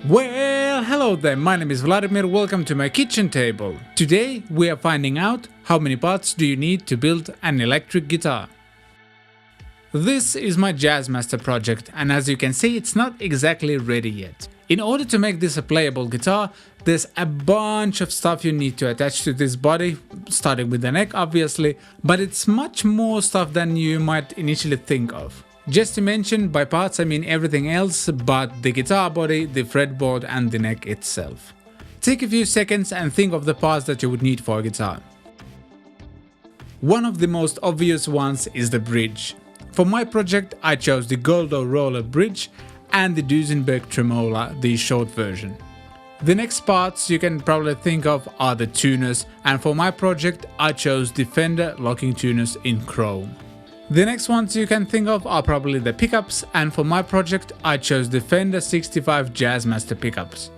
Well, hello there, my name is Vladimir, welcome to my kitchen table. Today we are finding out how many parts do you need to build an electric guitar. This is my Jazzmaster project, and as you can see it's not exactly ready yet. In order to make this a playable guitar, there's a bunch of stuff you need to attach to this body, starting with the neck obviously, but it's much more stuff than you might initially think of. Just to mention, by parts I mean everything else but the guitar body, the fretboard and the neck itself. Take a few seconds and think of the parts that you would need for a guitar. One of the most obvious ones is the bridge. For my project I chose the Göldo roller bridge and the Duesenberg Tremola, the short version. The next parts you can probably think of are the tuners, and for my project I chose the Fender locking tuners in chrome. The next ones you can think of are probably the pickups, and for my project I chose the Fender 65 Jazzmaster pickups.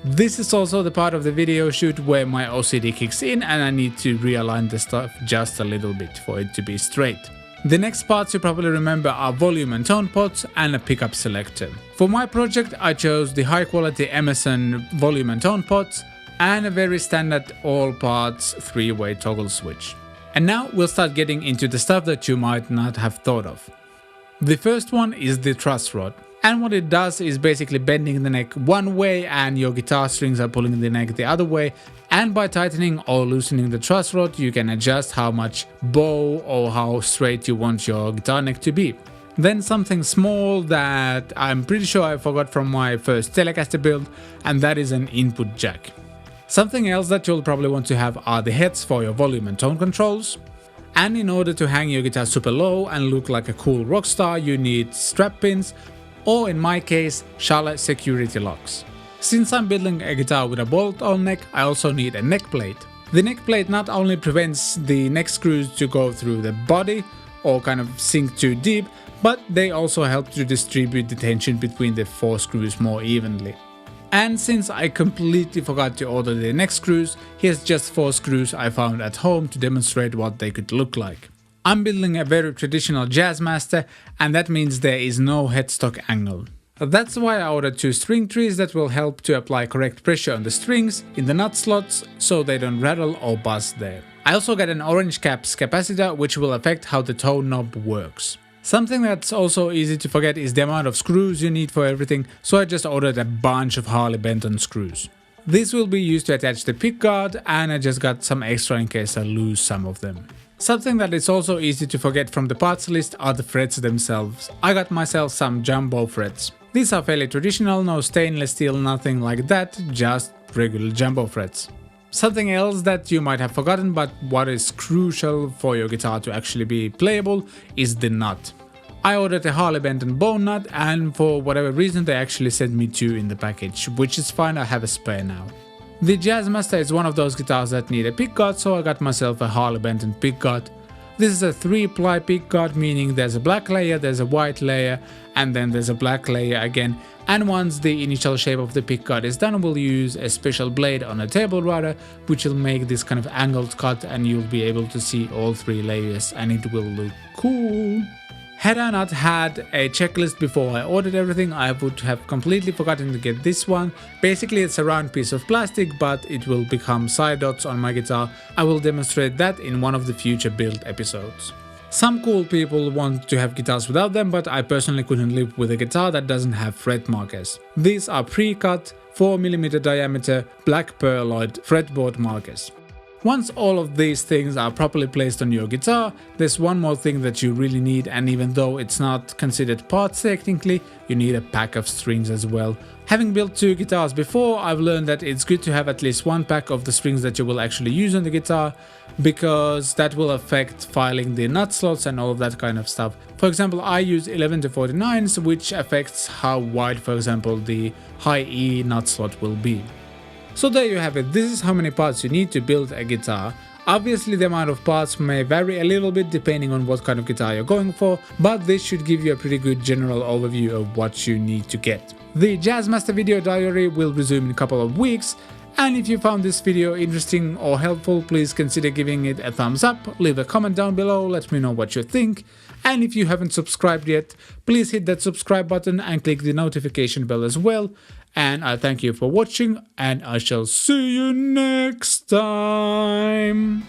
This is also the part of the video shoot where my OCD kicks in and I need to realign the stuff just a little bit for it to be straight. The next parts you probably remember are volume and tone pots and a pickup selector. For my project I chose the high quality Emerson volume and tone pots and a very standard all parts 3-way toggle switch. And now we'll start getting into the stuff that you might not have thought of. The first one is the Truss Rod, and what it does is basically bending the neck one way and your guitar strings are pulling the neck the other way, and by tightening or loosening the Truss Rod you can adjust how much bow or how straight you want your guitar neck to be. Then something small that I'm pretty sure I forgot from my first Telecaster build, and that is an input jack. Something else that you'll probably want to have are the heads for your volume and tone controls. And in order to hang your guitar super low and look like a cool rock star, you need strap pins, or in my case, Schala security locks. Since I'm building a guitar with a bolt-on neck, I also need a neck plate. The neck plate not only prevents the neck screws to go through the body or kind of sink too deep, but they also help to distribute the tension between the 4 screws more evenly. And since I completely forgot to order the neck screws, here's just 4 screws I found at home to demonstrate what they could look like. I'm building a very traditional Jazzmaster, and that means there is no headstock angle. That's why I ordered 2 string trees that will help to apply correct pressure on the strings in the nut slots so they don't rattle or buzz there. I also got an orange caps capacitor which will affect how the tone knob works. Something that's also easy to forget is the amount of screws you need for everything, so I just ordered a bunch of Harley Benton screws. These will be used to attach the pickguard, and I just got some extra in case I lose some of them. Something that is also easy to forget from the parts list are the frets themselves. I got myself some jumbo frets. These are fairly traditional, no stainless steel, nothing like that, just regular jumbo frets. Something else that you might have forgotten but what is crucial for your guitar to actually be playable is the nut. I ordered a Harley Benton bone nut, and for whatever reason they actually sent me 2 in the package, which is fine, I have a spare now. The Jazzmaster is one of those guitars that need a pickguard, so I got myself a Harley Benton pickguard. This is a 3-ply pickguard, meaning there's a black layer, there's a white layer, and then there's a black layer again. And once the initial shape of the pickguard is done, we'll use a special blade on a table router, which will make this kind of angled cut, and you'll be able to see all 3 layers and it will look cool. Had I not had a checklist before I ordered everything, I would have completely forgotten to get this one. Basically it's a round piece of plastic, but it will become side dots on my guitar. I will demonstrate that in one of the future build episodes. Some cool people want to have guitars without them, but I personally couldn't live with a guitar that doesn't have fret markers. These are pre-cut, 4mm diameter, black pearloid fretboard markers. Once all of these things are properly placed on your guitar, there's one more thing that you really need, and even though it's not considered parts technically, you need a pack of strings as well. Having built 2 guitars before, I've learned that it's good to have at least 1 pack of the strings that you will actually use on the guitar, because that will affect filing the nut slots and all of that kind of stuff. For example, I use 11 to 49s, which affects how wide, for example, the high E nut slot will be. So there you have it, this is how many parts you need to build a guitar. Obviously the amount of parts may vary a little bit depending on what kind of guitar you're going for, but this should give you a pretty good general overview of what you need to get. The Jazzmaster video diary will resume in a couple of weeks, and if you found this video interesting or helpful, please consider giving it a thumbs up, leave a comment down below, let me know what you think, and if you haven't subscribed yet, please hit that subscribe button and click the notification bell as well. and I thank you for watching, and I shall see you next time.